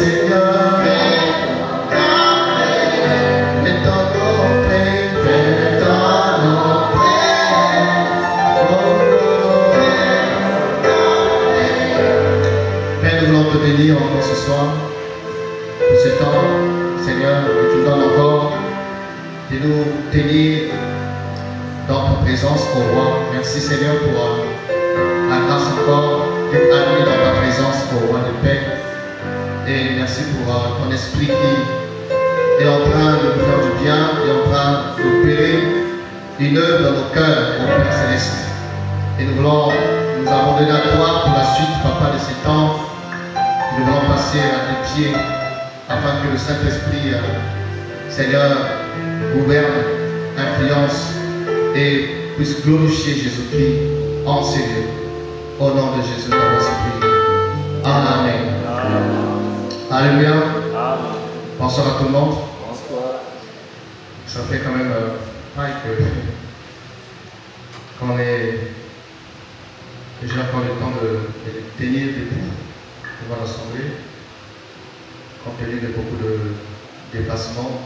Seigneur, fais dans nos plaines, fais dans nos plaines, Père, nous voulons te bénir encore ce soir, pour ce temps, Seigneur, que tu donnes encore, de nous tenir dans ta présence, au roi. Merci Seigneur pour la grâce encore d'être amené dans ta présence, au roi de paix. Et merci pour ton esprit qui est en train de nous faire du bien, et en train d'opérer une œuvre dans nos cœurs, au Père Céleste. Et nous voulons nous abandonner à toi pour la suite, Papa, de ces temps. Nous voulons passer à tes pieds afin que le Saint-Esprit, Seigneur, gouverne, influence et puisse glorifier Jésus-Christ en ces lieux. Au nom de Jésus, nous avons prié. Amen. Alléluia. Bonsoir à tout le monde. Bonsoir. Ça fait quand même pareil que quand on est déjà encore le temps de tenir debout devant l'Assemblée, compte tenu de beaucoup de déplacements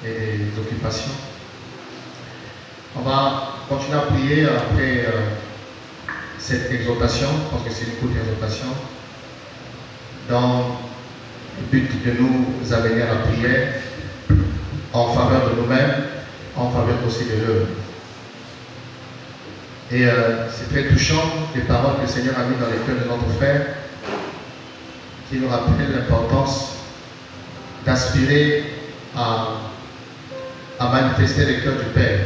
et d'occupations. On va continuer à prier après cette exhortation, parce que c'est une courte exhortation, dans le but de nous amener à la prière en faveur de nous-mêmes, en faveur aussi de l'œuvre. Et c'est très touchant les paroles que le Seigneur a mises dans les cœurs de notre frère, qui nous rappellent l'importance d'aspirer à manifester le cœur du Père.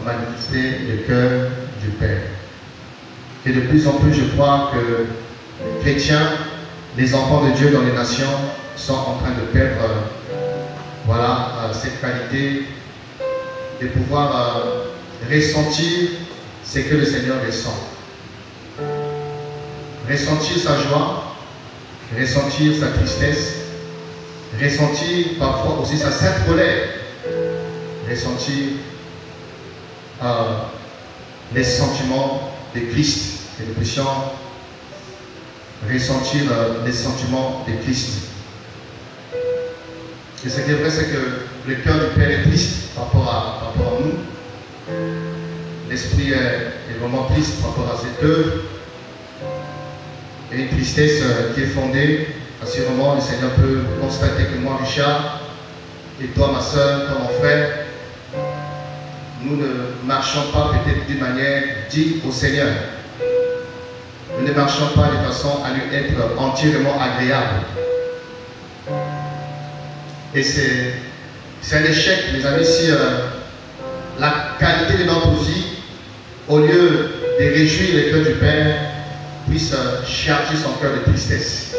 À manifester le cœur du Père. Et de plus en plus, je crois que les chrétiens, les enfants de Dieu dans les nations, sont en train de perdre cette qualité de pouvoir ressentir ce que le Seigneur ressent. Ressentir sa joie, ressentir sa tristesse, ressentir parfois aussi sa sainte colère, ressentir les sentiments de Christ, que nous puissions ressentir les sentiments de Christ. Et ce qui est vrai, c'est que le cœur du Père est triste par rapport à nous. L'esprit est vraiment triste par rapport à cette œuvre. Et une tristesse qui est fondée. Assurément, le Seigneur peut constater que moi, Richard, et toi, ma soeur, toi, mon frère, nous ne marchons pas peut-être d'une manière digne au Seigneur. Nous ne marchons pas de façon à lui être entièrement agréable. Et c'est un échec, mes amis, si la qualité de notre vie, au lieu de réjouir le cœur du Père, puisse charger son cœur de tristesse.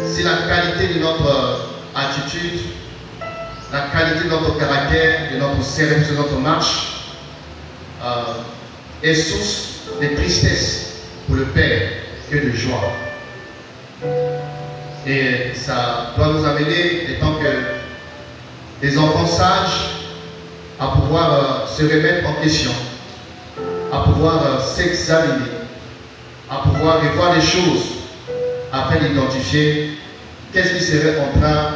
Si la qualité de notre attitude, la qualité de notre caractère, de notre service, de notre marche, est source de tristesse pour le Père que de joie. Et ça doit nous amener, étant que des enfants sages, à pouvoir se remettre en question, à pouvoir s'examiner, à pouvoir revoir les choses, afin d'identifier qu'est-ce qui serait en train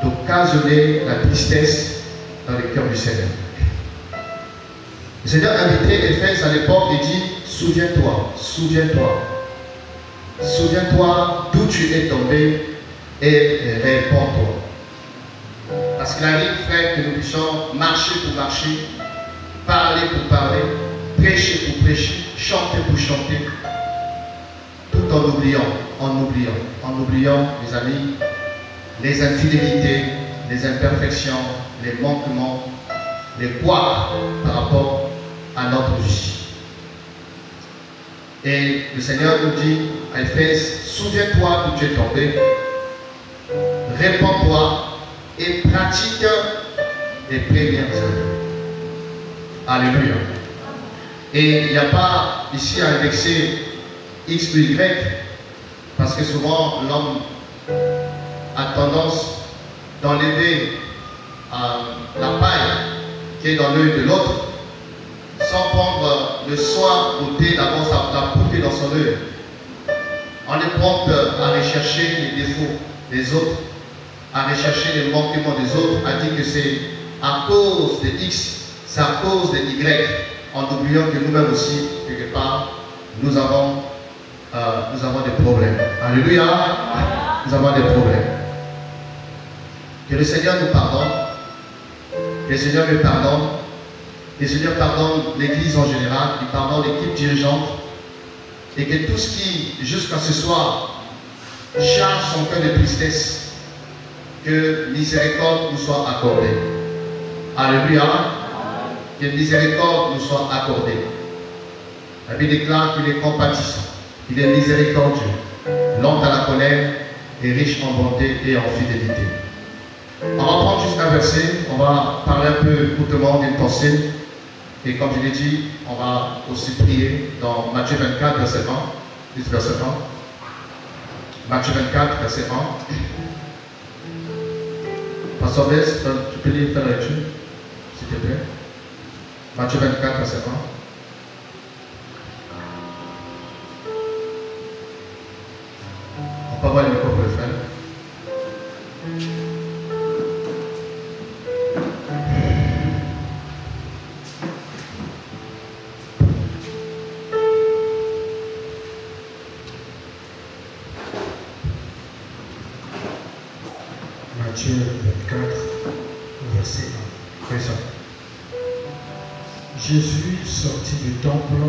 d'occasionner la tristesse dans le cœur du Seigneur. Le Seigneur invitait Éphèse à l'époque et dit, souviens-toi, souviens-toi, souviens-toi d'où tu es tombé et réponds-toi. Parce qu'il arrive, frère, que nous puissions marcher pour marcher, parler pour parler, prêcher pour prêcher, chanter pour chanter, tout en oubliant, mes amis, les infidélités, les imperfections, les manquements, les poids par rapport à notre vie. Et le Seigneur nous dit à Éphèse, souviens-toi d'où tu es tombé, répands-toi et pratique les premières œuvres. Alléluia. Et il n'y a pas ici à indexer X ou Y, parce que souvent l'homme a tendance d'enlever la paille qui est dans l'œil de l'autre, sans prendre le soin d'ôter d'abord la poudre dans son œil. On est prompt à rechercher les défauts des autres, à rechercher les manquements des autres, à dire que c'est à cause de X, c'est à cause de Y, en oubliant que nous-mêmes aussi, quelque part, nous avons des problèmes. Alléluia, nous avons des problèmes. Que le Seigneur nous pardonne, que le Seigneur me pardonne, que le Seigneur pardonne l'Église en général, qu'il pardonne l'équipe dirigeante, et que tout ce qui, jusqu'à ce soir, charge son cœur de tristesse, que miséricorde nous soit accordée. Alléluia. Que miséricorde nous soit accordée. La Bible déclare qu'il est compatissant, qu'il est miséricordieux, lent à la colère et riche en bonté et en fidélité. On va prendre juste un verset, on va parler un peu courtement d'une pensée. Et comme je l'ai dit, on va aussi prier dans Matthieu 24, verset 1. Juste verset 1. Matthieu 24, verset 1. Pasteur Bess, tu peux lire, faire la lecture, s'il te plaît. Matthieu 24, verset 1. On peut avoir le micro pour le faire. Matthieu 24, verset 1. Oui, ça. Jésus sortit du temple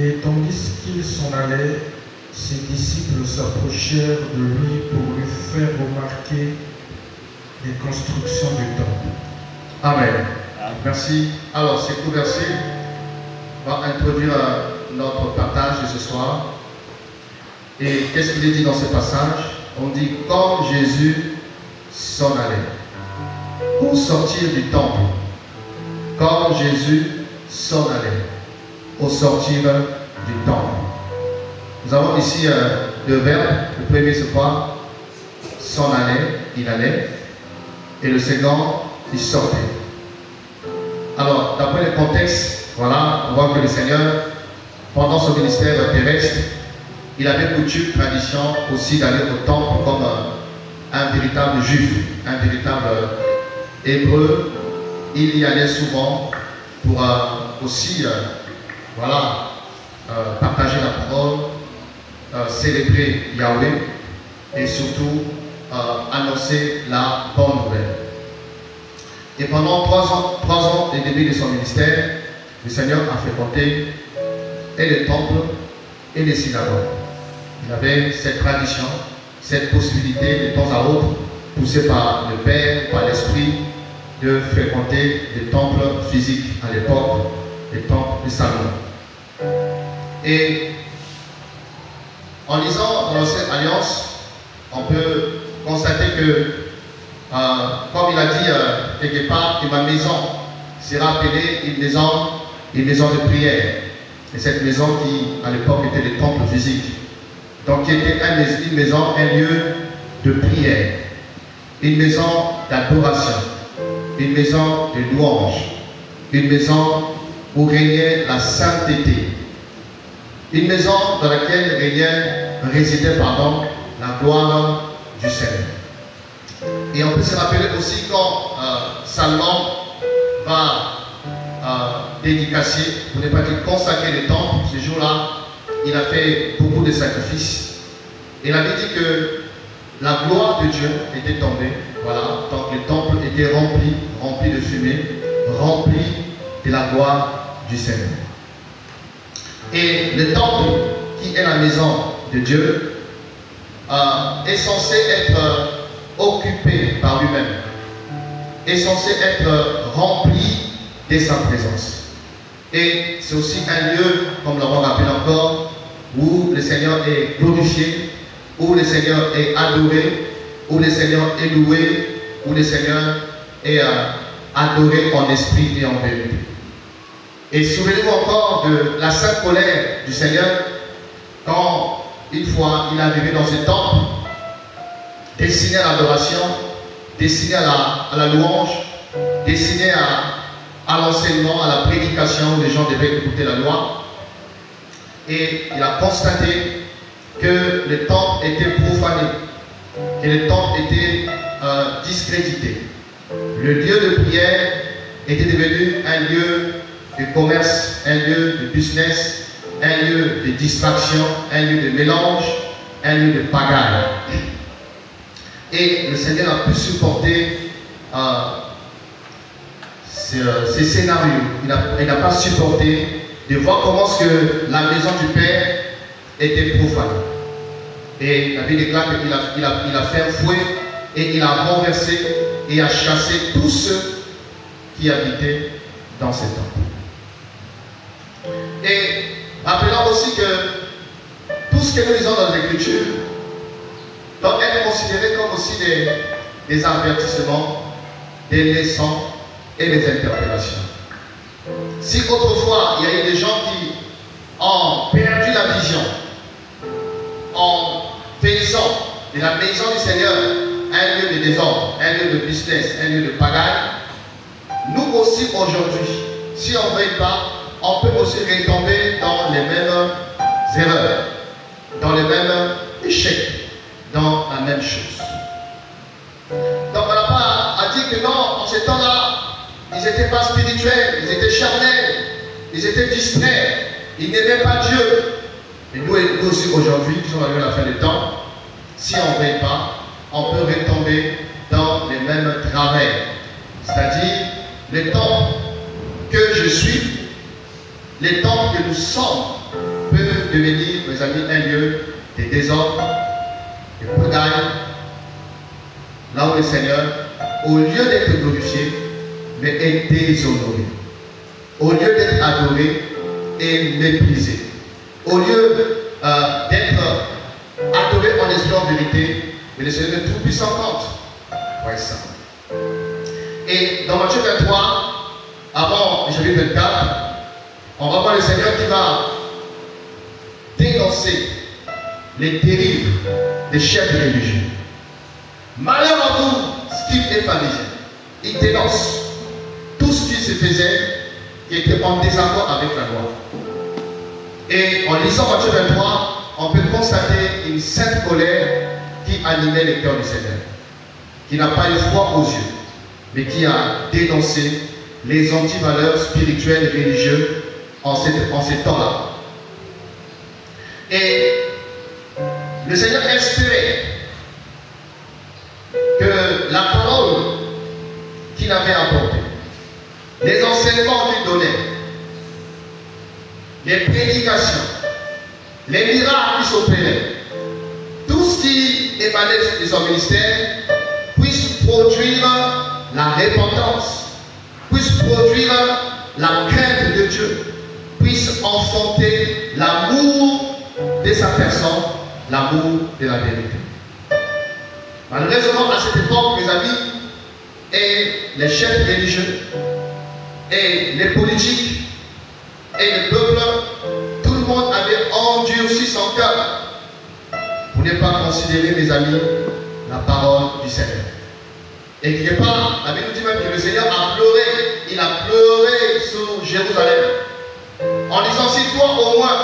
et tandis qu'il s'en allait, ses disciples s'approchèrent de lui pour lui faire remarquer les constructions du temple. Amen. Merci. Alors, ces courts versets va introduire notre partage de ce soir. Et qu'est-ce qu'il est dit dans ce passage? On dit quand Jésus s'en allait. Pour sortir du temple. Quand Jésus s'en allait. Au sortir du temple. Nous avons ici deux verbes. Le premier c'est quoi? S'en allait, il allait. Et le second, il sortait. Alors, d'après le contexte, voilà, on voit que le Seigneur, pendant son ministère terrestre, il avait coutume, tradition aussi d'aller au temple comme un véritable juif, un véritable hébreu. Il y allait souvent pour aussi voilà, partager la parole, célébrer Yahweh et surtout annoncer la bonne nouvelle. Et pendant 3 ans et demi de son ministère, le Seigneur a fréquenté et les temples et les synagogues. Il avait cette tradition, cette possibilité de temps à autre, poussée par le Père, par l'Esprit, de fréquenter des temples physiques à l'époque, les temples de Salomon. Et en lisant dans l'Ancienne Alliance, on peut constater que, comme il a dit quelque part, que ma maison sera appelée une maison de prière. Et cette maison qui, à l'époque, était le temple physique. Donc, qui était une maison, un lieu de prière, une maison d'adoration, une maison de louange, une maison où régnait la sainteté, une maison dans laquelle résidait la gloire du Seigneur. Et on peut se rappeler aussi quand Salomon va dédicacer, pour ne pas dire consacrer le temple, ce jour-là, il a fait beaucoup de sacrifices. Et il avait dit que la gloire de Dieu était tombée. Voilà, donc le temple était rempli de fumée, rempli de la gloire du Seigneur. Et le temple, qui est la maison de Dieu, est censé être occupé par lui-même, est censé être rempli de sa présence. Et c'est aussi un lieu, comme l'avons rappelé encore, où le Seigneur est glorifié, où le Seigneur est adoré, où le Seigneur est loué, où le Seigneur est adoré en esprit et en vérité. Et souvenez-vous encore de la sainte colère du Seigneur quand une fois il est arrivé dans ce temple, destiné à l'adoration, destiné à la louange, destiné à l'enseignement, à la prédication où les gens devaient écouter la loi. Et il a constaté que le temple était profané, que le temple était discrédité. Le lieu de prière était devenu un lieu de commerce, un lieu de business, un lieu de distraction, un lieu de mélange, un lieu de pagaille. Et le Seigneur a pu supporter ces scénarios. Il n'a pas supporté de voir comment ce que la maison du Père était profanée. Et la Bible déclare qu'il a fait un fouet et il a renversé et a chassé tous ceux qui habitaient dans ce temple. Et rappelons aussi que tout ce que nous lisons dans l'Écriture doit être considéré comme aussi des avertissements, des leçons et des interpellations. Si autrefois il y a eu des gens qui ont perdu la vision en faisant de la maison du Seigneur un lieu de désordre, un lieu de business, un lieu de pagaille, nous aussi aujourd'hui, si on ne veut pas, on peut aussi retomber dans les mêmes erreurs, dans les mêmes échecs, dans la même chose. Donc on n'a pas à dire que non, en ce temps-là, ils n'étaient pas spirituels, ils étaient charnels, ils étaient distraits, ils n'aimaient pas Dieu. Et nous aussi aujourd'hui, qui sommes arrivés à la fin du temps, si on ne veille pas, on peut retomber dans les mêmes travers. C'est-à-dire, le temps que je suis, le temps que nous sommes, peut devenir, mes amis, un lieu de désordre, de pagaille, là où le Seigneur, au lieu d'être glorifié, mais est déshonoré. Au lieu d'être adoré, est méprisé. Au lieu d'être adoré en esprit en vérité, mais le Seigneur est tout puissant contre. Ouais, ça. Et dans Matthieu 23, avant le chapitre 24, on va voir le Seigneur qui va dénoncer les dérives des chefs religieux. Malheur à vous, scribes et pharisiens. Il dénonce tout ce qui se faisait qui était en désaccord avec la loi. Et en lisant Matthieu 23, on peut constater une sainte colère qui animait le cœur du Seigneur, qui n'a pas eu froid aux yeux, mais qui a dénoncé les antivaleurs spirituelles et religieuses en ces temps-là. Et le Seigneur espérait que la parole qu'il avait apportée, les enseignements qu'il donnait, les prédications, les miracles qui s'opéraient, tout ce qui émanait de son ministère puisse produire la repentance, puisse produire la crainte de Dieu, puisse enfanter l'amour de sa personne, l'amour de la vérité. Malheureusement, à cette époque, mes amis, et les chefs religieux, et les politiques, et le peuple, tout le monde avait endurci son cœur pour ne pas considérer, mes amis, la parole du Seigneur. Et quelque part, la Bible nous dit même que le Seigneur a pleuré, il a pleuré sur Jérusalem, en disant, si toi au moins,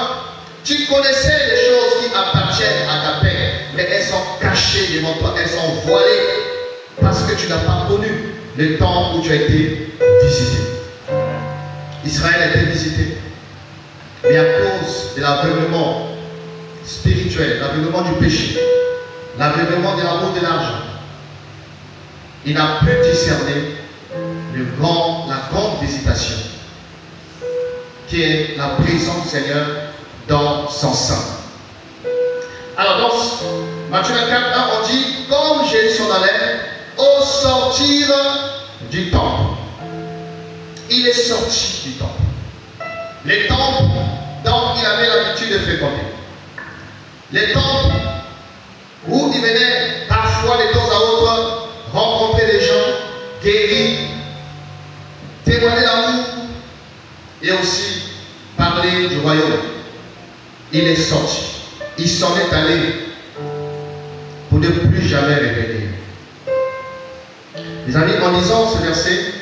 tu connaissais les choses qui appartiennent à ta paix, mais elles sont cachées devant toi, elles sont voilées, parce que tu n'as pas connu le temps où tu as été visité. Israël a été visité, mais à cause de l'aveuglement spirituel, l'aveuglement du péché, l'aveuglement de l'amour de l'argent, il n'a pu discerner la grande visitation, qui est la présence du Seigneur dans son sein. Alors dans Matthieu 24, 1, on dit, comme Jésus s'en allait au sortir du temple. Il est sorti du temple. Les temples dont il avait l'habitude de fréquenter. Les temples où il venait parfois de temps à autre rencontrer des gens guéris, témoigner l'amour et aussi parler du royaume. Il est sorti. Il s'en est allé pour ne plus jamais revenir. Les amis, en lisant ce verset,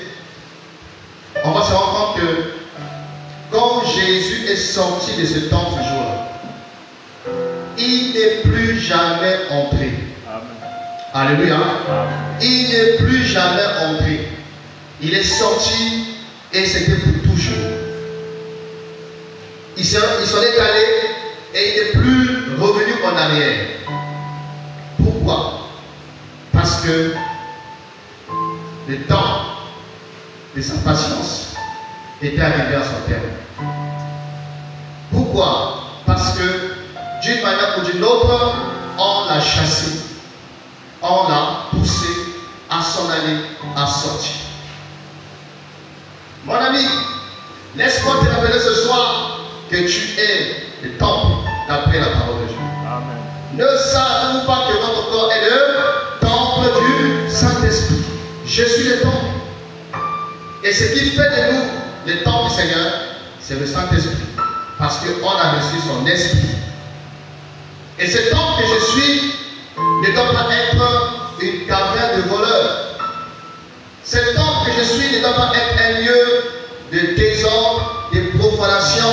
on va se rendre compte que quand Jésus est sorti de ce temple ce jour-là, il il n'est plus jamais entré. Alléluia. Il n'est plus jamais entré. Il est sorti et c'était pour toujours. Il s'en est allé et il n'est plus revenu en arrière. Pourquoi? Parce que le temps de sa patience était arrivé à son terme. Pourquoi? Parce que d'une manière ou d'une autre, on l'a chassé, on l'a poussé à s'en aller, à sortir. Mon ami, laisse-moi te rappeler ce soir que tu es le temple d'après la parole de Dieu. Amen. Ne savez-vous pas que notre corps est le temple du Saint-Esprit? Je suis le temple. Et ce qui fait de nous le temple du Seigneur, c'est le Saint-Esprit. Parce qu'on a reçu son esprit. Et ce temple que je suis ne doit pas être une caverne de voleurs. Ce temple que je suis ne doit pas être un lieu de désordre, de profanation.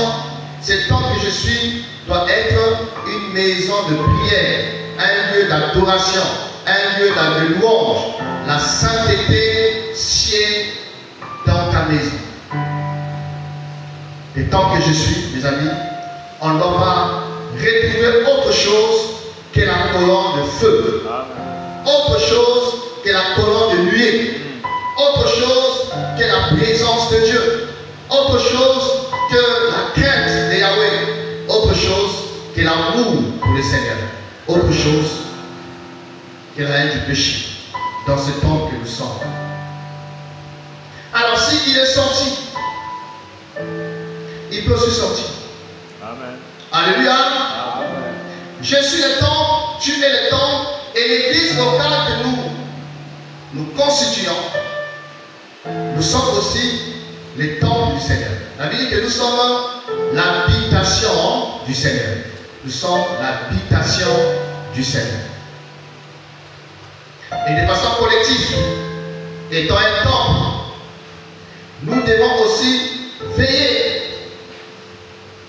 Ce temple que je suis doit être une maison de prière, un lieu d'adoration, un lieu de louange. La sainteté sied dans ta maison. Le temple que je suis, mes amis, on ne doit pas retrouver autre chose que la colonne de feu. Autre chose que la colonne de nuée. Autre chose que la présence de Dieu. Autre chose que la crainte de Yahweh. Autre chose que l'amour pour le Seigneur. Autre chose que la haine du péché. Dans ce temple que nous sommes. Alors s'il est sorti, il peut aussi sortir. Amen. Alléluia. Amen. Je suis le temple, tu es le temple, et l'église locale que nous constituons, nous sommes aussi les temples du Seigneur. La Bible dit que nous sommes l'habitation du Seigneur. Nous sommes l'habitation du Seigneur. Et de façon collective, étant un temple, nous devons aussi veiller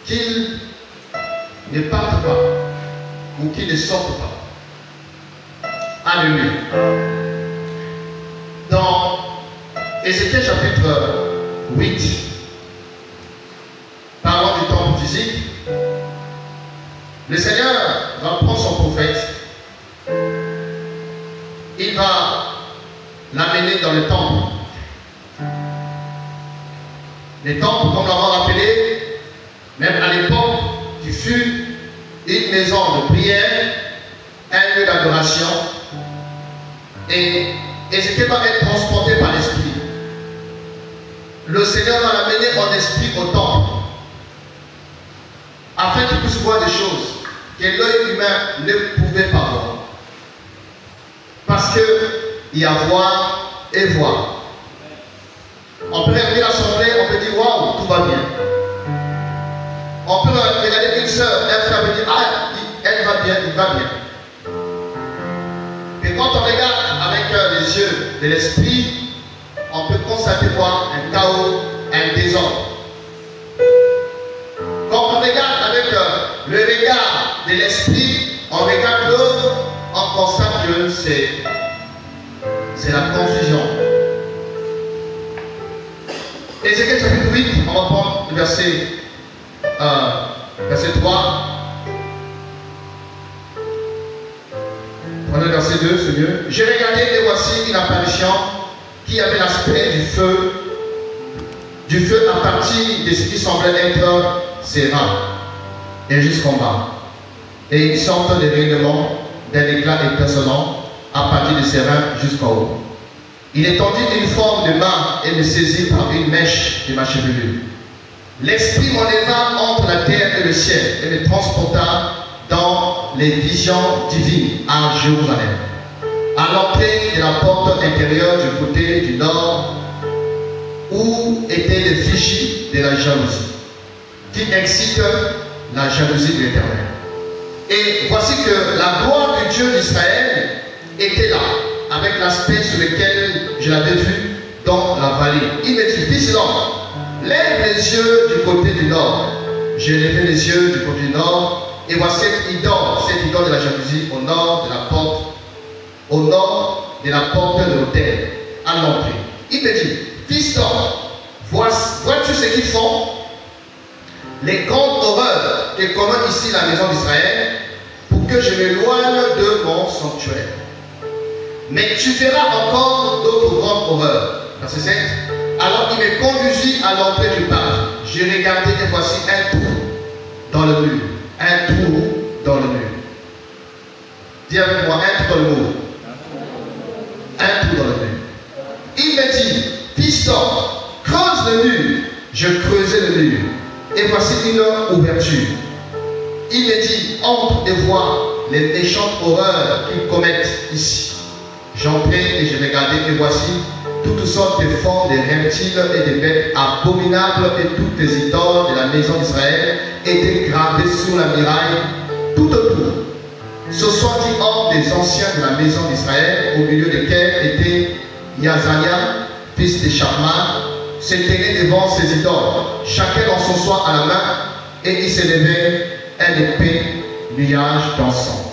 qu'il ne parte pas ou qu'il ne sorte pas. Alléluia. Dans Ézéchiel chapitre 8, parlant du temple physique, le Seigneur va prendre son prophète, il va l'amener dans le temple. Le temple, comme l'avons rappelé, même à l'époque, qui fut une maison de prière, un lieu d'adoration, et Ézéchiel va être transporté par l'Esprit. Le Seigneur va l'amener en esprit au temple, afin qu'il puisse voir des choses que l'œil humain ne pouvait pas voir. Parce qu'il y a voir et voir. On peut regarder l'assemblée, on peut dire waouh, tout va bien. On peut regarder une soeur, un frère, et dire ah, elle va bien, il va bien. Et quand on regarde avec les yeux de l'esprit, on peut constater quoi? Un chaos, un désordre. Quand on regarde avec le regard de l'esprit, on regarde l'autre, on constate que c'est la confusion. Ézéchiel chapitre 8, on va prendre le verset 3. Prenez le verset 2, c'est mieux. J'ai regardé et voici une apparition qui avait l'aspect du feu à partir de ce qui semblait être ses reins et jusqu'en bas. Et une sorte de rayonnement d'un éclat étincelant à partir de ses reins jusqu'en haut. Il étendit une forme de main et me saisit par une mèche de ma chevelure. L'esprit m'enleva entre la terre et le ciel et me transporta dans les visions divines à Jérusalem, à l'entrée de la porte intérieure du côté du nord, où étaient les vigies de la jalousie, qui excitent la jalousie de l'Éternel. Et voici que la gloire du Dieu d'Israël était là, avec l'aspect sur lequel je l'avais vu dans la vallée. Il me dit, fils d'homme, lève les yeux du côté du nord. J'ai levé les yeux du côté du nord, Et voici cette idole de la jalousie au nord de la porte de l'autel, à l'entrée. Il me dit, fils d'homme, vois-tu ce qu'ils font? Les grandes horreurs que commet ici la maison d'Israël, pour que je m'éloigne de mon sanctuaire. Mais tu verras encore d'autres grandes horreurs. Verset 7. Alors il me conduisit à l'entrée du parc. J'ai regardé et voici un trou dans le mur. Un trou dans le mur. Dis avec moi, un trou dans le mur. Un trou dans le mur. Il me dit, fils d'homme, creuse le mur. Je creusai le mur. Et voici une ouverture. Il me dit, entre et vois les méchantes horreurs qu'ils commettent ici. J'entrai et je regardai et voici toutes sortes de formes, de reptiles et de bêtes abominables et toutes les idoles de la maison d'Israël étaient gravées sur la muraille tout autour. Ce sont 10 hommes des anciens de la maison d'Israël, au milieu desquels était Yazania, fils de Sharman, se tenait devant ces idoles, chacun dans son soin à la main, et il s'élevait un épais nuage d'encens.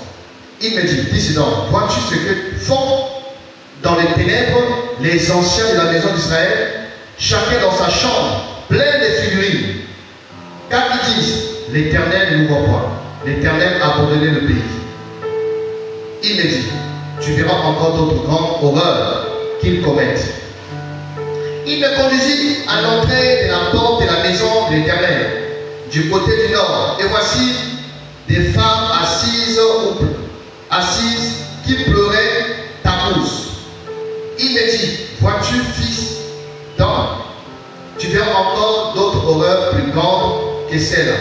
Il me dit, fils d'homme, vois-tu ce que font dans les ténèbres les anciens de la maison d'Israël, chacun dans sa chambre, plein de figurines? Car ils disent, l'Éternel ne nous voit pas, l'Éternel a abandonné le pays. Il me dit, tu verras encore d'autres grandes horreurs qu'ils commettent. Il me conduisit à l'entrée de la porte de la maison de l'Éternel, du côté du nord. Et voici des femmes assises qui pleuraient Tammuz. Il me dit, vois-tu, fils d'homme, tu verras encore d'autres horreurs plus grandes que celles-là.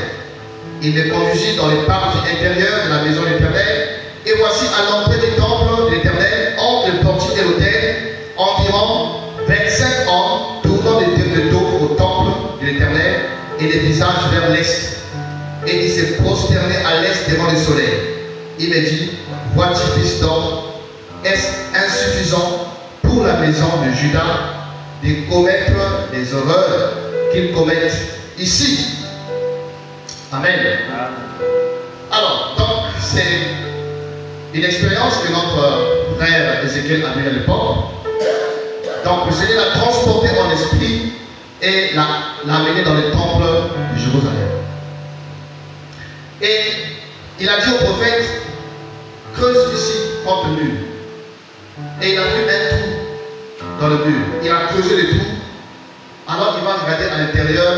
Il me conduisit dans les parties intérieures de la maison de l'Éternel. Et voici à l'entrée du temple de l'Éternel, entre le portique et l'autel, environ 25 hommes tournant le dos au temple de l'Éternel et les visages vers l'est. Et ils se prosternaient à l'est devant le soleil. Il me dit, vois-tu, fils d'homme, est-ce insuffisant pour la maison de Juda de commettre les horreurs qu'ils commettent ici? Amen. Alors, donc, c'est une expérience que notre frère Ézéchiel a eue à l'époque. Donc, le Seigneur l'a transporté en esprit et l'a amené dans le temple de Jérusalem. Et il a dit au prophète, creuse ici contre le mur. Et il a vu un trou dans le mur. Il a creusé le trou. Alors il va regarder à l'intérieur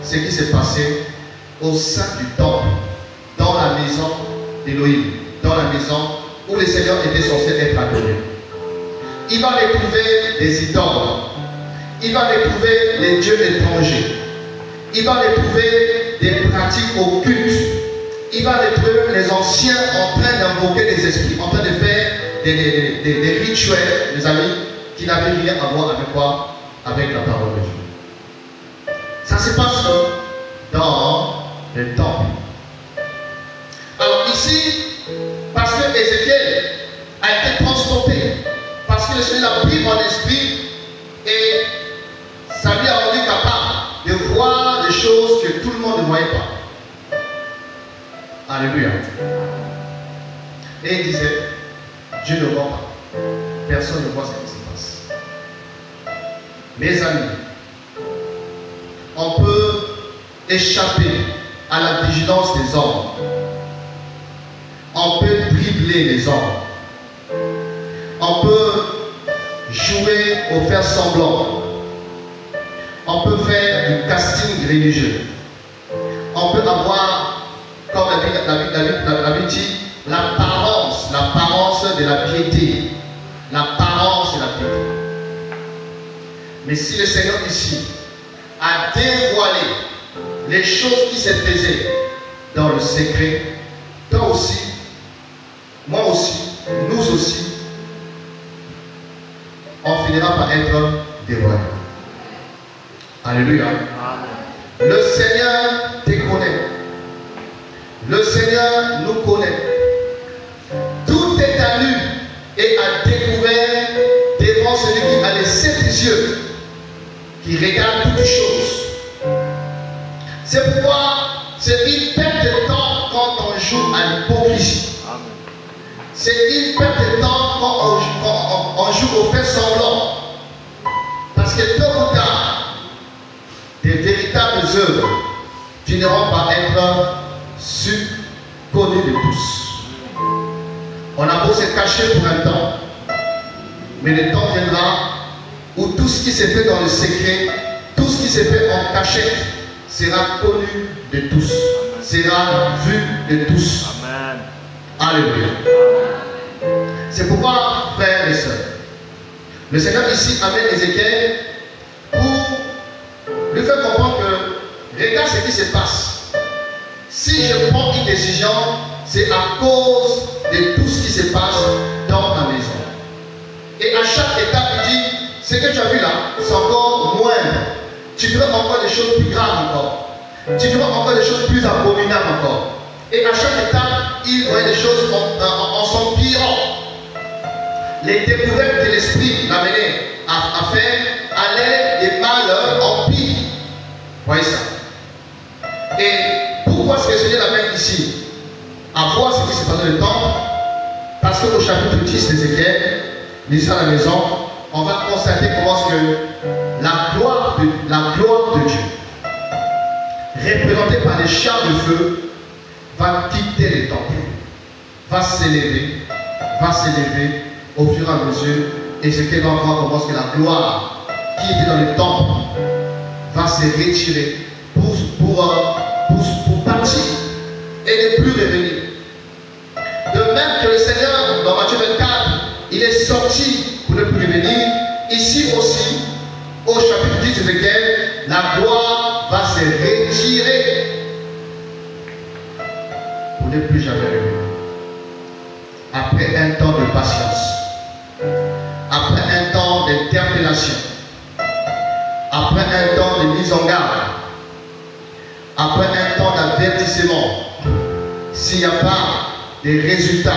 ce qui s'est passé au sein du temple, dans la maison d'Élohim, dans la maison où le Seigneur était censé être adoré. Il va retrouver des idoles. Il va retrouver les dieux étrangers. Il va retrouver des pratiques occultes. Il va retrouver les anciens en train d'invoquer des esprits, en train de faire des rituels, mes amis, qui n'avaient rien à voir avec quoi? Avec la parole de Dieu. Ça se passe dans le temple. Alors ici, parce que Ézéchiel a été transporté, parce que le Seigneur l'a pris en esprit et ça lui a rendu capable de voir des choses que tout le monde ne voyait pas. Alléluia. Et il disait, Dieu ne voit pas. Personne ne voit ce qui se passe. Mes amis, on peut échapper à la vigilance des hommes. On peut dribbler les hommes. On peut jouer au faire semblant. On peut faire du casting religieux. On peut avoir, comme la Bible dit, l'apparence de la piété. L'apparence de la piété. Mais si le Seigneur ici a dévoilé les choses qui se faisaient dans le secret, toi aussi, moi aussi, nous aussi, on finira par être dévoilé. Alléluia. Le Seigneur te connaît. Le Seigneur nous connaît. Tout est à nu et à découvert devant celui qui a les 7 yeux, qui regarde toutes choses. C'est pourquoi c'est une perte de temps quand on joue à l'hypocrisie. C'est une perte de temps quand on joue au fait semblant. Parce que tôt ou tard, des véritables œuvres finiront par être connues de tous. On a beau se cacher pour un temps, mais le temps viendra où tout ce qui s'est fait dans le secret, tout ce qui s'est fait en cachette, sera connu de tous, sera vu de tous. Amen. Alléluia. C'est pourquoi, frères et sœurs, le Seigneur ici amène Ézéchiel pour lui faire comprendre que regarde ce qui se passe. Si je prends une décision, c'est à cause de tout ce qui se passe dans ma maison. Et à chaque étape, il dit, ce que tu as vu là, c'est encore moindre. Tu feras encore des choses plus graves encore. Tu feras encore des choses plus abominables encore. Et à chaque étape, il voyait des choses en s'empirant. Les découvertes que l'esprit l'amenait à faire allaient des mal en pire. Voyez ça. Et pourquoi est-ce que le Seigneur l'amène ici à voir ce qui s'est passé dans le temple? Parce qu'au chapitre 10 d'Ézéchiel, lisez à la maison, on va constater comment est-ce que la gloire de Dieu, représentée par les chars de feu, va quitter les temples, va s'élever au fur et à mesure. Ézéchiel va voir comment est-ce que la gloire qui était dans le temple va se retirer pour partir et ne plus revenir. De même que le Seigneur, dans Matthieu 24, il est sorti pour ne plus revenir. Ici aussi, au chapitre 10 d'Ézéchiel, la gloire va se retirer pour ne plus jamais revenir. Après un temps de patience, après un temps d'interpellation, après un temps de mise en garde, après un temps d'avertissement, s'il n'y a pas de résultats,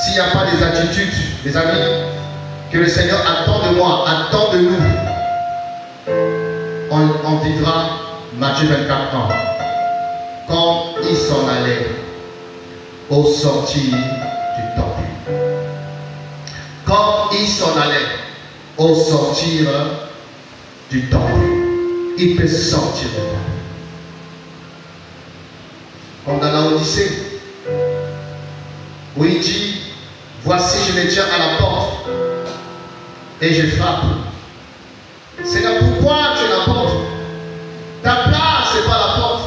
s'il n'y a pas des attitudes, mes amis, que le Seigneur attend de moi, attend de nous, on vivra Matthieu 24 ans. Quand il s'en allait au sortir du temple. Quand il s'en allait au sortir du temple, il peut sortir du temple. Comme dans la Odyssée, où il dit, voici je me tiens à la porte et je frappe. C'est là pourquoi tu es la porte. Ta place n'est pas la porte.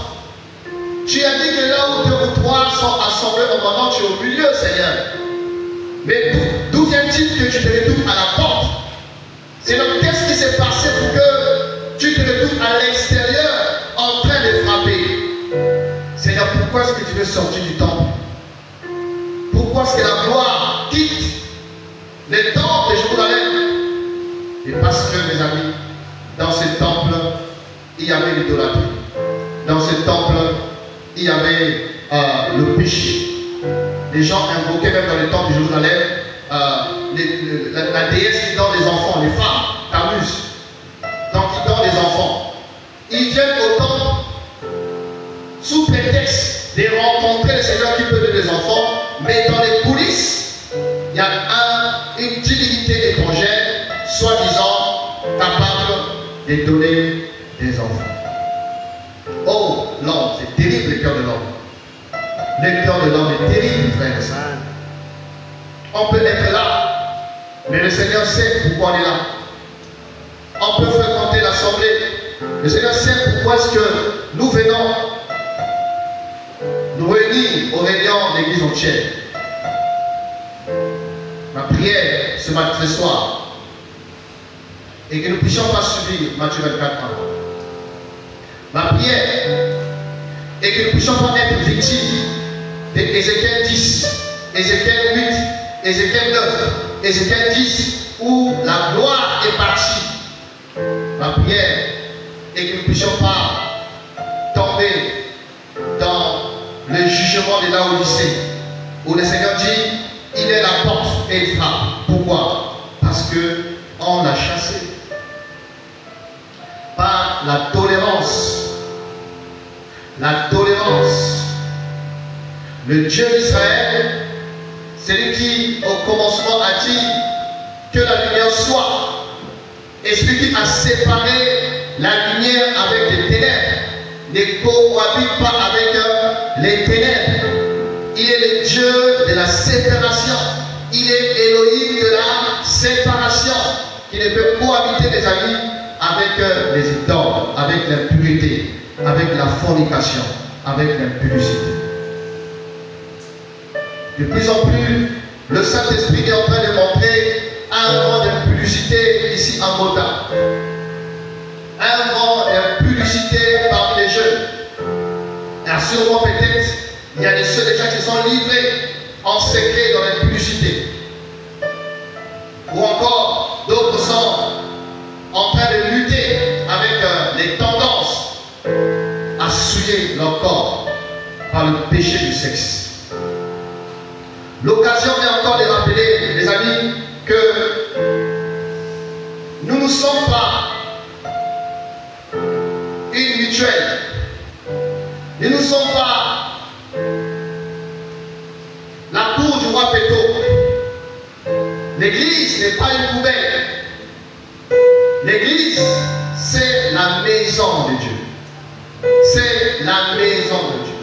Tu as dit que là où 2 ou 3 sont assemblés au moment, tu es au milieu, Seigneur. Mais d'où vient-il que tu te retrouves à la porte? C'est donc qu'est-ce qui s'est passé pour que tu te retrouves à l'extérieur en train de frapper? Seigneur, pourquoi est-ce que tu veux sortir du temple? Pourquoi est-ce que la gloire quitte les temples de Jérusalem? Et parce que, mes amis, dans ce temple, il y avait l'idolâtrie. Dans ce temple, il y avait le péché. Les gens invoquaient même dans le temple de Jérusalem la déesse qui donne les enfants, les femmes, Tammuz. Donc ils donnent les enfants. Ils viennent au temple sous prétexte de rencontrer le Seigneur qui peut donner les enfants, mais dans les coulisses, il y a une divinité étrangère, soi-disant capable de donner des enfants. Oh, l'homme, c'est terrible le cœur de l'homme. Le cœur de l'homme est terrible, frère et sœur. On peut être là, mais le Seigneur sait pourquoi on est là. On peut fréquenter l'assemblée. Le Seigneur sait pourquoi est-ce que nous venons nous réunir aux réunions d'église entière. Ma prière ce soir et que nous ne puissions pas subir Matthieu 24 ans. Ma prière est que nous ne puissions pas être victimes d'Ézéchiel 10, Ézéchiel 8, Ézéchiel 9, Ézéchiel 10, où la gloire est partie. Ma prière est que nous ne puissions pas tomber dans le jugement de la Odyssée, où le Seigneur dit, il est la porte et il frappe. Pourquoi? Parce qu'on l'a chassé. Par la tolérance. La tolérance. Le Dieu d'Israël, c'est lui qui, au commencement, a dit que la lumière soit. Et celui qui a séparé la lumière avec les ténèbres ne cohabite pas avec les ténèbres. Il est le Dieu de la séparation. Il est Elohim de la séparation. Qui ne peut cohabiter, les amis, avec les idoles, avec l'impureté, avec la fornication, avec l'impudicité. De plus en plus, le Saint-Esprit est en train de montrer un vent d'impudicité ici en Moda. Un vent d'impudicité parmi les jeunes. Et sûrement peut-être, il y a ceux déjà qui sont livrés en secret dans l'impudicité. Ou encore, d'autres sont en train de lutter avec les tendances à souiller leur corps par le péché du sexe. L'occasion est encore de rappeler, les amis, que nous ne sommes pas une mutuelle. Nous ne sommes pas la cour du roi Péto. L'église n'est pas une poubelle. L'église, c'est la maison de Dieu. C'est la maison de Dieu.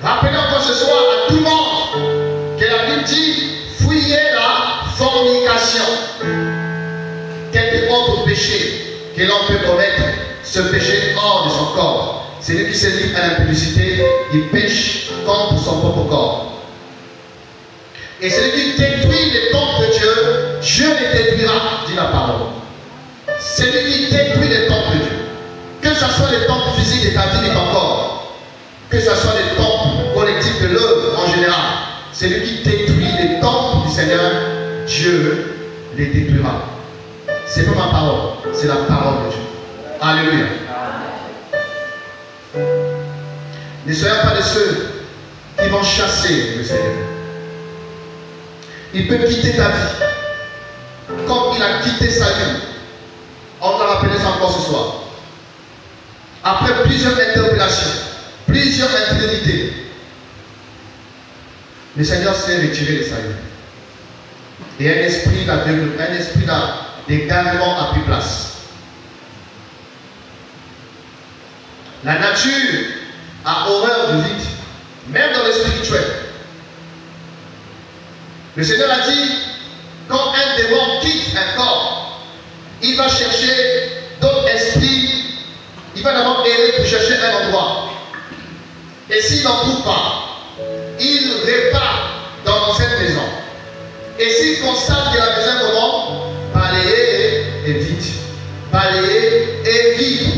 Rappelez encore ce soir à tout le monde que la Bible dit fuyez la fornication. Quel autre péché que l'on peut commettre, ce péché hors de son corps. Celui qui se livre à l'impudicité, il pêche contre son propre corps. Et celui qui détruit les temples de Dieu, Dieu les détruira, dit la parole. Celui qui détruit les temples de Dieu, que ce soit les temples physiques de ta vie et de ton corps, que ce soit les temples collectifs de l'œuvre en général, celui qui détruit les temples du Seigneur, Dieu les détruira. Ce n'est pas ma parole, c'est la parole de Dieu. Alléluia. Ne soyons pas de ceux qui vont chasser le Seigneur. Il peut quitter ta vie comme il a quitté sa vie. On va rappeler ça encore ce soir. Après plusieurs interpellations, plusieurs infidélités, le Seigneur s'est retiré de sa vie. Et un esprit d'égarement a pris place. La nature a horreur du vide, même dans le spirituel. Le Seigneur a dit, quand un démon quitte un corps, il va chercher d'autres esprits, il va d'abord errer pour chercher un endroit. Et s'il n'en trouve pas, il repart dans cette maison. Et s'il constate que la maison est comment? Balayée et vide. Balayée et vide.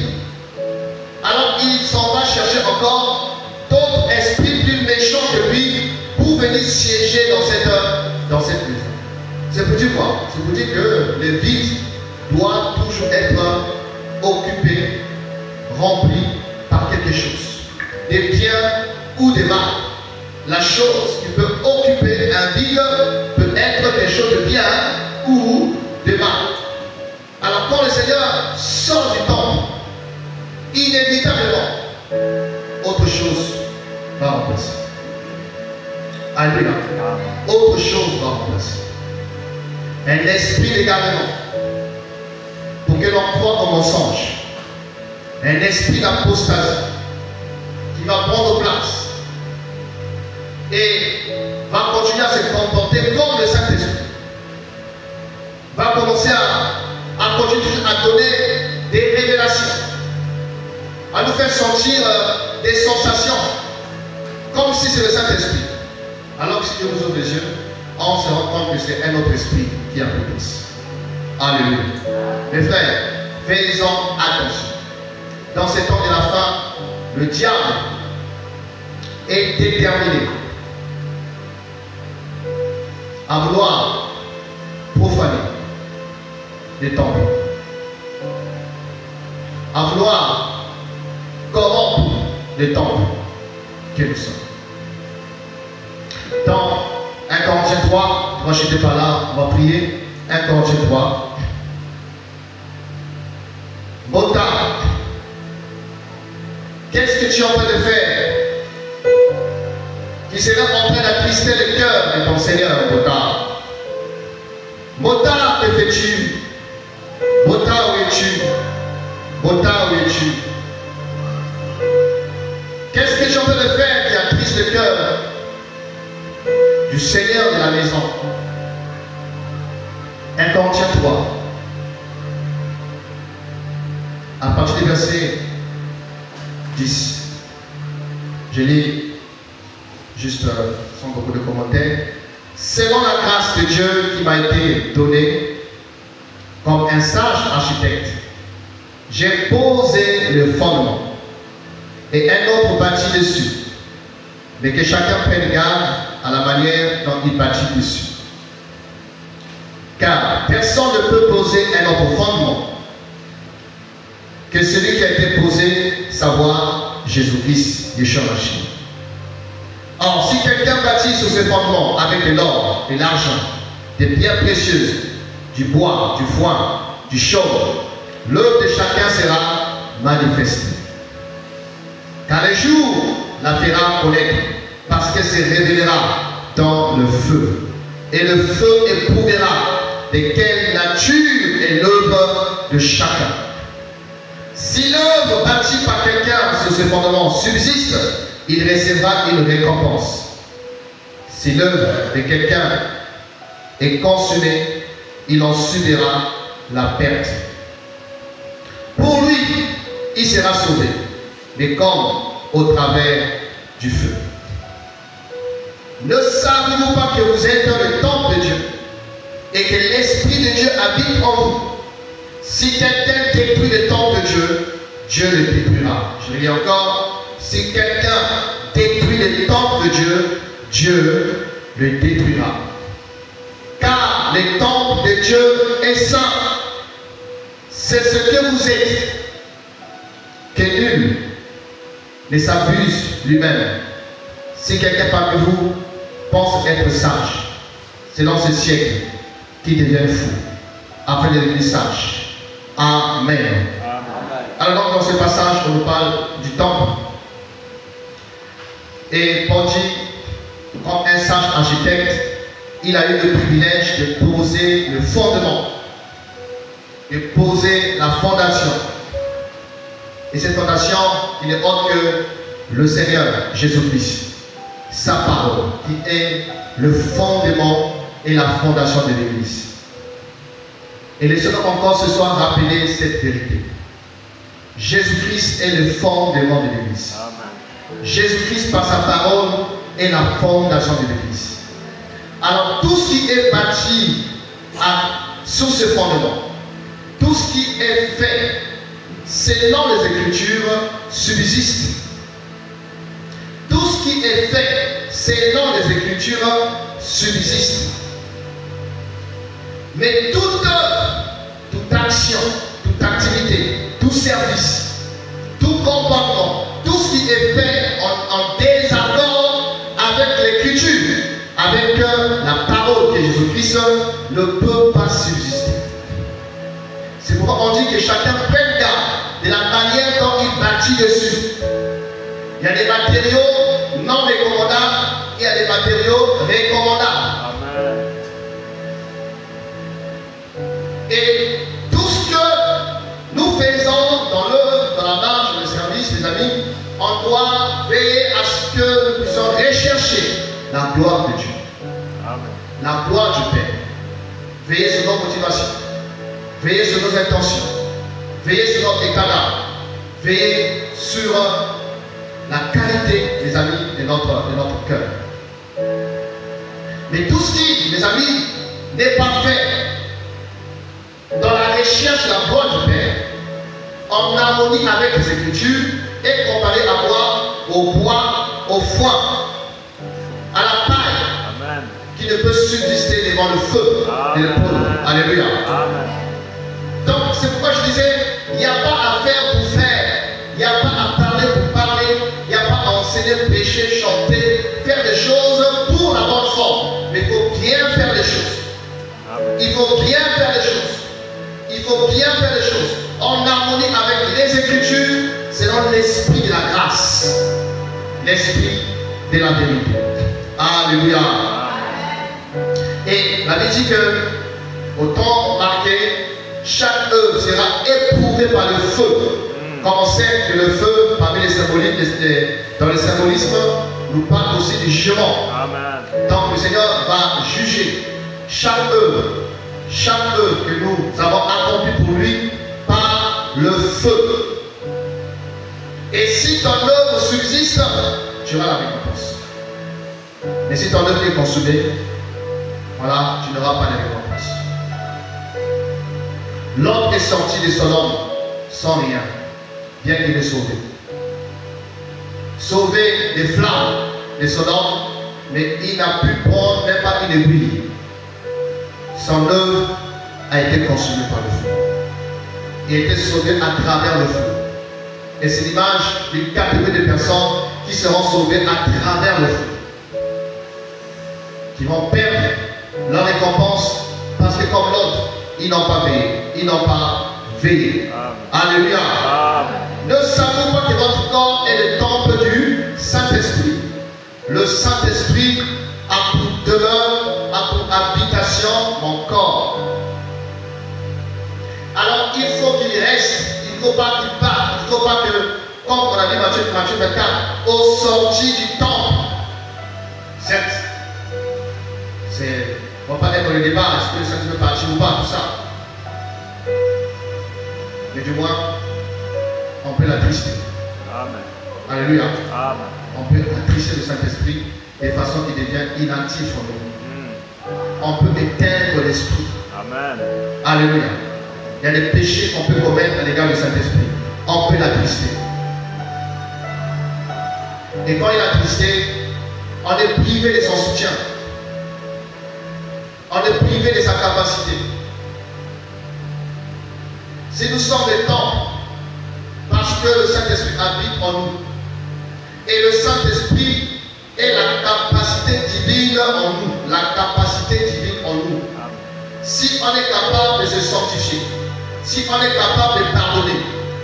Alors il s'en va chercher encore d'autres esprits plus méchants que lui pour venir siéger dans cette maison. C'est pour dire quoi? C'est pour dire que le vide doit toujours être occupé, rempli par quelque chose. Des biens ou des mal. La chose qui peut occuper un vide peut être quelque chose de bien ou de mal. Alors quand le Seigneur sort du temple, inévitablement, autre chose va remplacer. Alléluia. Autre chose va remplacer. Un esprit d'égarement. Pour que l'on croit au mensonge. Un esprit d'apostasie qui va prendre place et va continuer à se comporter comme le Saint-Esprit. Va commencer à continuer à donner des révélations, à nous faire sentir des sensations, comme si c'est le Saint-Esprit. Alors que si Dieu nous ouvre les yeux, on se rend compte que c'est un autre esprit qui a pris place. Alléluia. Mes frères, faisons attention. Dans ces temps de la fin, le diable est déterminé à vouloir profaner les temples, à vouloir corrompre les temples que nous sommes. Dans 1 Corinthiens 3, moi j'étais pas là, on va prier. 1 Corinthiens 3. Bota, qu'est-ce que tu es en train de faire? qui sera en train d'attrister le cœur de ton Seigneur, Motard. Motard, que fais-tu? Motard, où es-tu? Motard, où es-tu? Qu'est-ce que j'ai en train de faire qui attriste le cœur du Seigneur de la maison? Contient-toi. À partir du verset 10, je lis juste sans beaucoup de commentaires. Selon la grâce de Dieu qui m'a été donnée comme un sage architecte, j'ai posé le fondement et un autre bâtit dessus, mais que chacun prenne garde à la manière dont il bâtit dessus. Car personne ne peut poser un autre fondement que celui qui a été posé, savoir Jésus-Christ, Yeshua Mashiach. Or, si quelqu'un bâtit sur ce fondement avec de l'or, de l'argent, des pierres précieuses, du bois, du foin, du chaume, l'œuvre de chacun sera manifestée. Car le jour la fera connaître, parce qu'elle se révélera dans le feu. Et le feu éprouvera de quelle nature est l'œuvre de chacun. Si l'œuvre bâtie par quelqu'un sur ce fondement subsiste, il recevra une récompense. Si l'œuvre de quelqu'un est consumée, il en subira la perte. Pour lui, il sera sauvé, mais comme au travers du feu. Ne savez-vous pas que vous êtes le temple de Dieu et que l'Esprit de Dieu habite en vous? Si quelqu'un détruit le temple de Dieu, Dieu le détruira. Je dis encore, si quelqu'un détruit le temple de Dieu, Dieu le détruira. Car le temple de Dieu est saint. C'est ce que vous êtes. Que nul ne s'abuse lui-même. Si quelqu'un parmi vous pense être sage, c'est dans ce siècle qu'il devient fou, afin de devenir sage. Amen. Amen. Alors dans ce passage, on nous parle du temple. Et Paul dit, comme un sage architecte, il a eu le privilège de poser le fondement, de poser la fondation. Et cette fondation, il n'est autre que le Seigneur Jésus-Christ, sa parole, qui est le fondement et la fondation de l'Église. Et laissons-nous encore ce soir rappeler cette vérité. Jésus-Christ est le fondement de l'Église. Jésus-Christ, par sa parole, est la fondation de l'Église. Alors, tout ce qui est bâti sur ce fondement, tout ce qui est fait selon les Écritures subsiste. Tout ce qui est fait selon les Écritures subsiste. Mais toute œuvre, toute action, toute activité, tout service, tout comportement, tout ce qui est fait en désaccord avec l'Écriture, avec la parole de Jésus-Christ, ne peut pas subsister. C'est pourquoi on dit que chacun prenne garde de la manière dont il bâtit dessus. Il y a des matériaux non recommandables, il y a des matériaux recommandables. Amen. Et tout ce que nous faisons dans l'œuvre, dans la marche, dans le service, les amis, on doit veiller à ce que nous puissions rechercher la gloire de Dieu. Amen. La gloire du Père. Veillez sur nos motivations. Veillez sur nos intentions. Veillez sur notre état d'âme. Veillez sur la qualité, les amis, de notre cœur. Mais tout ce qui, les amis, n'est pas fait dans la recherche de la gloire du Père, en harmonie avec les Écritures, est comparé à quoi? Au bois, au foin, à la paille. Amen. Qui ne peut subsister devant le feu de l'épreuve. Alléluia. Amen. Donc c'est pourquoi je disais, il n'y a pas à faire pour faire, il n'y a pas à parler pour parler, il n'y a pas à enseigner, prêcher, chanter, faire des choses pour la bonne forme. Mais il faut bien faire les choses. Amen. Il faut bien faire les choses. Il faut bien faire les choses en harmonie avec les Écritures, selon l'esprit de la grâce, l'esprit de la vérité. Alléluia. Et la Bible dit que au temps marqué, chaque œuvre sera éprouvée par le feu. Comme on sait que le feu, parmi les symbolismes, dans le symbolisme, nous parle aussi du jugement. Donc le Seigneur va juger chaque œuvre que nous avons accomplie pour lui par le feu. Et si ton œuvre subsiste, tu auras la récompense. Mais si ton œuvre est consumée, voilà, tu n'auras pas de récompense. L'homme est sorti de Sodome sans rien, bien qu'il est sauvé. Sauvé des flammes de Sodome, mais il n'a pu prendre même pas une aiguille. Son œuvre a été consumée par le feu. Il était sauvé à travers le feu. Et c'est l'image d'une catégorie de personnes qui seront sauvées à travers le feu. Qui vont perdre leur récompense parce que comme l'autre, ils n'ont pas veillé. Ils n'ont pas veillé. Alléluia. Ne savez pas que votre corps est le temple du Saint-Esprit. Le Saint-Esprit a pour demeure, a pour habitation mon corps. Alors il faut qu'il reste, il ne faut pas qu'il parte, il ne faut pas que, comme on a dit Matthieu 24, au sorti du temple. Certes, on va pas être dans le débat, est-ce que le Saint-Esprit peut partir ou pas, tout ça. Mais du moins, on peut l'attrister. Amen. Alléluia. Amen. On peut attrister le Saint-Esprit de façon qu'il devient inactif en nous. On peut éteindre l'esprit. Amen. Alléluia. Il y a des péchés qu'on peut commettre à l'égard du Saint-Esprit. On peut l'attrister. Et quand il est attristé, on est privé de son soutien. On est privé de sa capacité. Si nous sommes des temples, parce que le Saint-Esprit habite en nous, et le Saint-Esprit est la capacité divine en nous, la capacité divine en nous. Si on est capable de se sanctifier, si on est capable de pardonner,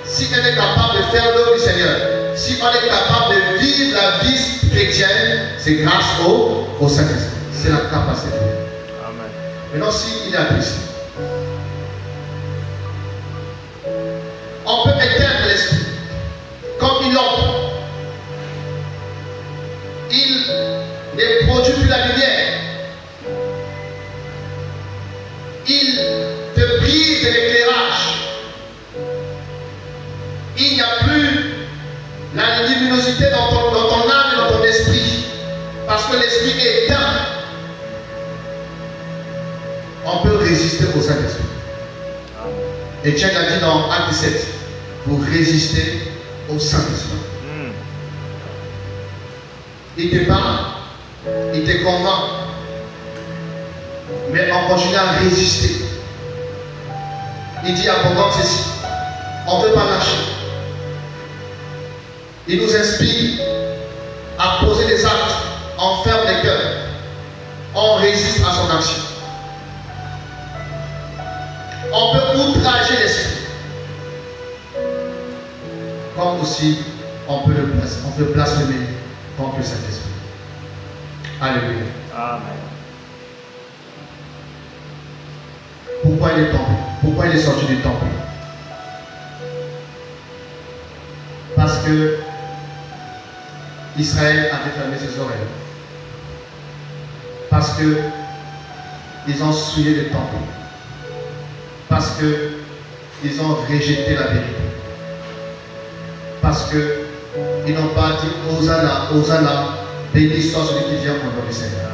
si on est capable de faire l'œuvre du Seigneur, si on est capable de vivre la vie chrétienne, c'est grâce au Saint-Esprit. C'est la capacité divine. Amen. Maintenant, s'il est attristé, on peut éteindre l'esprit comme une lampe. Il ne produit plus la lumière. Il te prive de l'éclairage. Il n'y a plus la luminosité dans ton âme et dans ton esprit. Parce que l'esprit est éteint. On peut résister au Saint-Esprit. Étienne a dit dans Acte 7, vous résistez au Saint-Esprit. Il te parle, il te convainc, mais on continue à résister. Il dit à Apocalypse ceci, on ne veut pas lâcher. Il nous inspire à poser des actes, on ferme les cœurs, on résiste à son action. On peut outrager l'esprit. Comme aussi, on peut blasphémer contre le Saint-Esprit. Alléluia. Amen. Pourquoi il est tombé? Pourquoi il est sorti du temple? Parce que Israël avait fermé ses oreilles. Parce que ils ont souillé le temple. Parce que ils ont rejeté la vérité. Parce que ils n'ont pas dit Hosanna, Hosanna, béni soit celui qui vient au nom du Seigneur.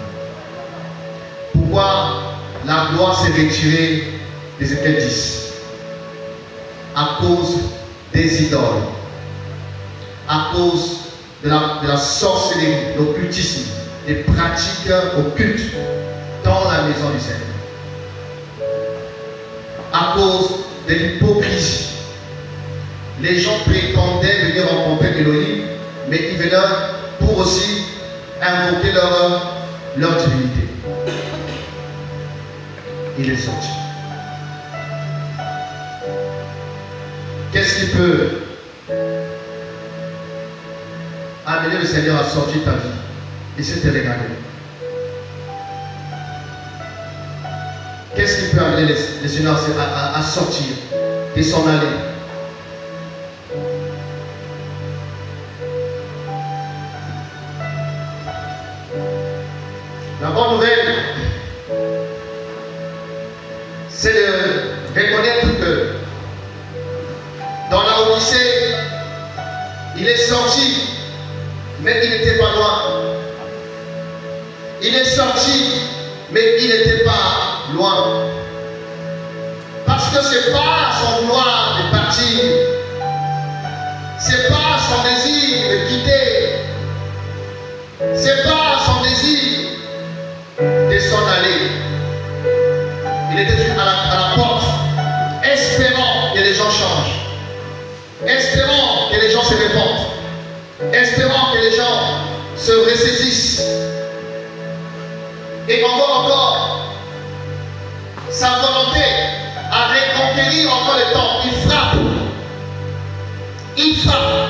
Pourquoi la gloire s'est retirée d'Ézéchiel 10? À cause des idoles, à cause de la sorcellerie, l'occultisme, des pratiques occultes dans la maison du Seigneur. À cause de l'hypocrisie. Les gens prétendaient venir rencontrer Elohim, mais ils venaient pour aussi invoquer leur divinité. Il est sorti. Qu'est-ce qui peut amener le Seigneur à sortir ta vie? Essaie de te regarder. Qu'est-ce qui peut amener les Seigneurs à sortir et s'en aller? La bonne nouvelle, c'est de reconnaître que dans la Odyssée, il est sorti, mais il n'était pas loin. Il est sorti, mais il n'était pas loin. Parce que ce n'est pas son vouloir de partir. Ce n'est pas son désir de quitter. Ce n'est pas son désir de s'en aller. Il était juste à la porte, espérant que les gens changent. Espérant que les gens se répandent. Espérant que les gens se ressaisissent. Et qu'on voit encore sa volonté à reconquérir encore le temps. Il frappe. Il frappe.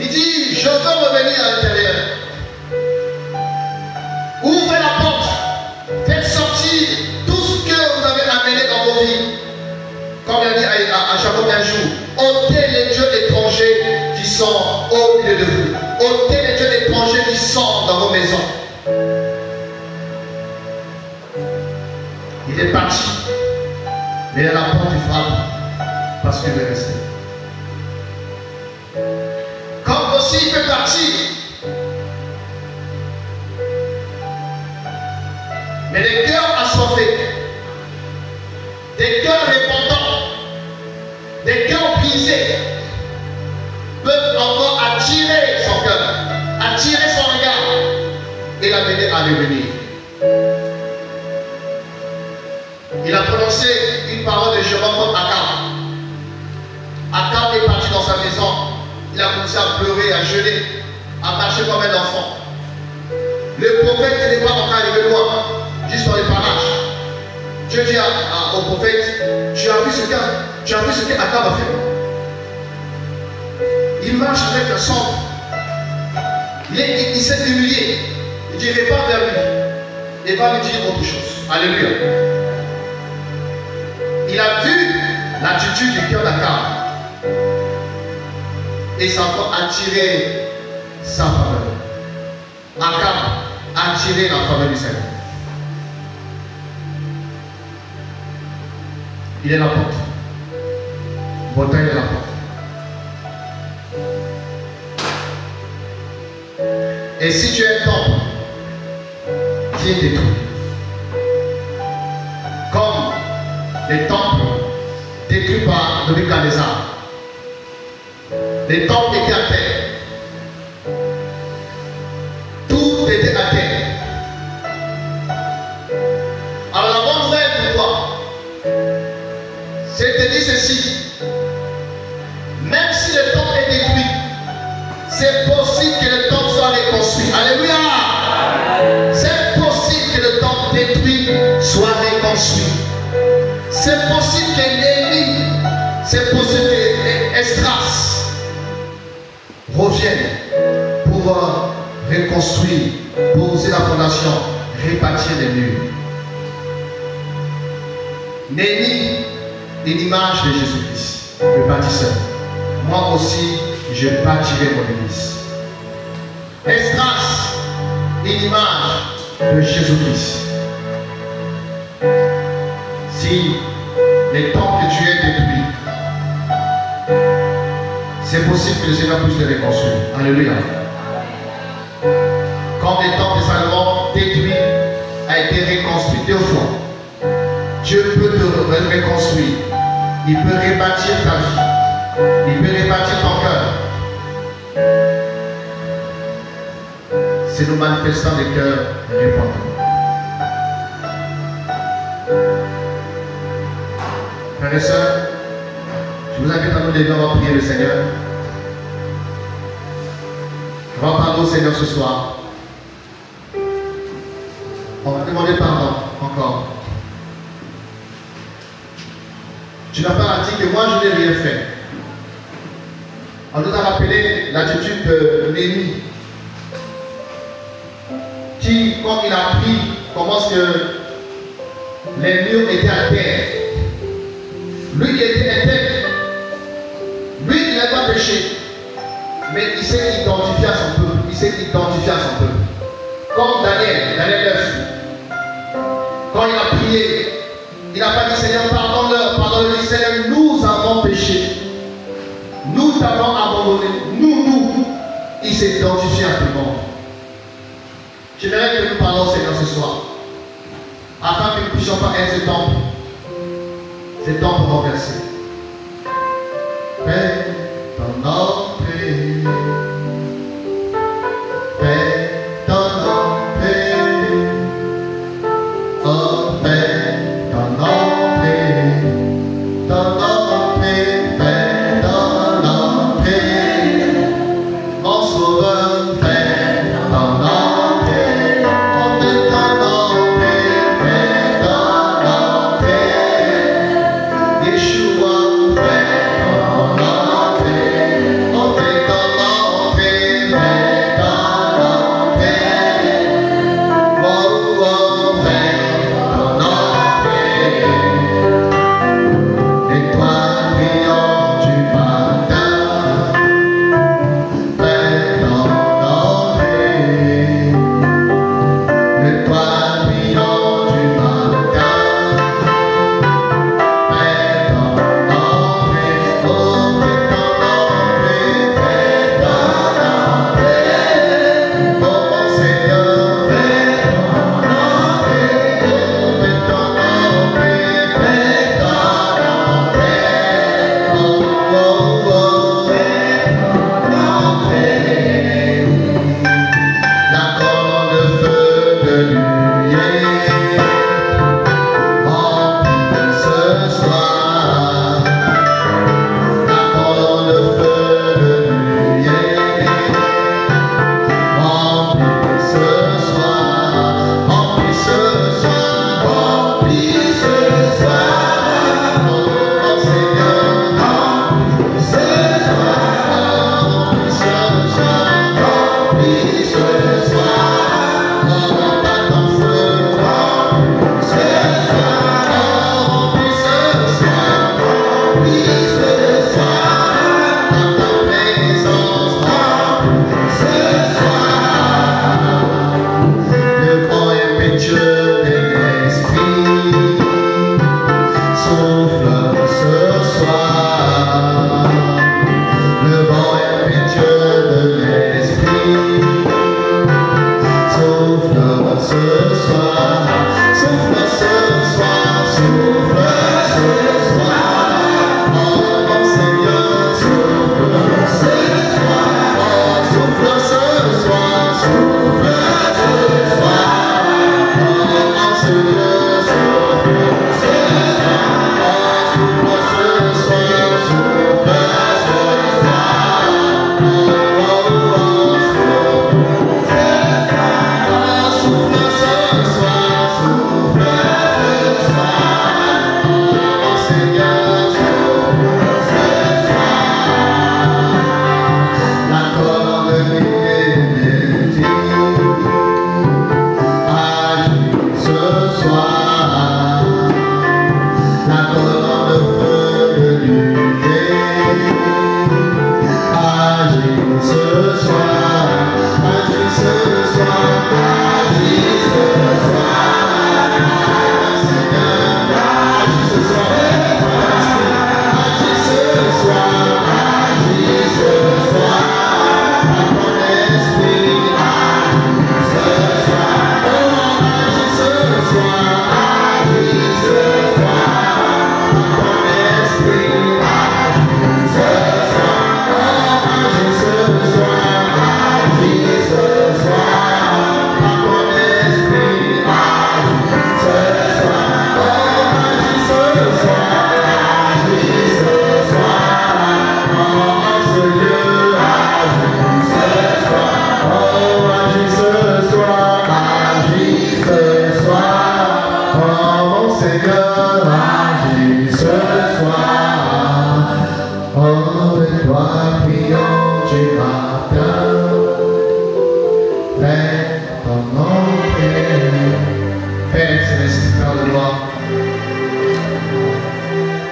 Il dit, je veux revenir à l'intérieur. Ouvrez la porte. Faites sortir tout ce que vous avez amené dans vos vies. Comme il a dit à Jacob un jour, ôtez les dieux étrangers qui sont au milieu de vous. Ôtez les dieux étrangers qui sont dans vos maisons. Il est parti, mais à la porte il frappe parce qu'il est resté. Comme aussi il peut partir, mais des cœurs assoiffés, des cœurs répandants, des cœurs brisés peuvent encore attirer son cœur, attirer son regard et l'amener à revenir. Il a prononcé une parole de Jéhovah contre Akab. Akab est parti dans sa maison. Il a commencé à pleurer, à jeûner, à marcher comme un enfant. Le prophète n'est pas encore arrivé loin, juste dans les parages. Dieu dit au prophète, tu as vu ce qu'Akab a fait. Il marche avec la cendre. Il s'est humilié. Il dit, repars vers lui et va lui dire autre chose. Alléluia. Il a vu l'attitude du cœur d'Akab et ça a encore attiré sa faveur. Akab a attiré la faveur du Seigneur. Il est la porte. Bottin est la porte. Et si tu es un temple qui est détruit, comme les temples détruits par Nebuchadnezzar, les temples étaient à terre, tout était à terre. Alors la bonne nouvelle pour toi, c'est de dire ceci: même si le temple est détruit, c'est possible que le temple soit reconstruit. Alléluia. C'est possible que le temple détruit soit reconstruit. C'est possible que Néhémie, c'est possible que Esdras revienne pour reconstruire, poser la fondation, rebâtir les murs. Néhémie, une image de Jésus-Christ, le bâtisseur. Moi aussi, je bâtirai mon église. Esdras, une image de Jésus-Christ. Si les temples que tu es détruits, c'est possible que le Seigneur puisse les reconstruire. Alléluia. Quand les temples de Salomon détruits a été reconstruit 2 fois, Dieu peut te reconstruire. Il peut rebâtir ta vie. Il peut rebâtir ton cœur. C'est nous manifestant des cœurs répandants. Frères et sœurs, je vous invite à nous lever, on va prier le Seigneur. On va parler au Seigneur ce soir. On va demander pardon encore. Tu n'as pas dit que moi je n'ai rien fait. On nous a rappelé l'attitude de Néhémie, qui, quand il a appris comment est-ce que Les murs étaient à terre. Lui, il était intègre. Lui, il n'a pas péché. Mais il s'est identifié à son peuple. Il s'est identifié à son peuple. Comme Daniel 9. Quand il a prié, il n'a pas dit Seigneur, pardonne-leur, pardonne-leur. Seigneur, nous avons péché. Nous t'avons abandonné. Nous. Il s'est identifié à tout le monde. J'aimerais que nous parlons au Seigneur ce soir. Afin que nous ne puissions pas être ces temples renversés. Fais ton entrée. Fais ton entrée. Oh, fais ton entrée. Ton entrée. Fais ton entrée. Mon sauveur, fais ton entrée. Oh, fais ton entrée. Fais ton entrée. Yeshua, fais ton entrée. Oh, fais ton entrée. Fais ton entrée. Oh, oh, fais ton entrée. Étoile brillante du matin, fais ton entrée. Étoile brillante du matin, fais ton entrée. Oh, fais ton entrée, fais ton entrée. Oh, mon Seigneur, fais ton entrée. Oh, fais ton entrée, fais ton entrée. Oh, oh, oh, fais ton entrée. La colonne de feu de lumière remplit ce soir. La colonne de feu de lumière remplit ce soir. Remplit ce soir. Remplit ce soir. Oh, mon Seigneur, remplis ce soir. Remplis ce soir. Remplis ce soir. Oh, par ton feu, remplis ce soir. Remplis ce soir. Remplis ce soir. Par ta présence, remplis ce soir. Le grand impétueux de l'esprit souffle ce soir. Le vent impétueux de l'esprit souffle ce soir. Souffle ce soir. Souffle ce soir. Oh, mon Seigneur, souffle ce soir. Oh, souffle ce soir. Souffle ce soir. Oh, mon Seigneur, souffle ce soir. Oh, souffle ce soir. Souffle ce soir. Oh, oh, oh, souffle ce soir. Oh, souffle ce soir.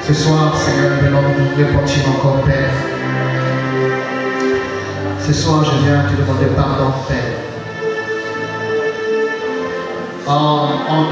Ce soir, Seigneur, venons nous repentir encore, Père. Ce soir, je viens te demander pardon, Père. En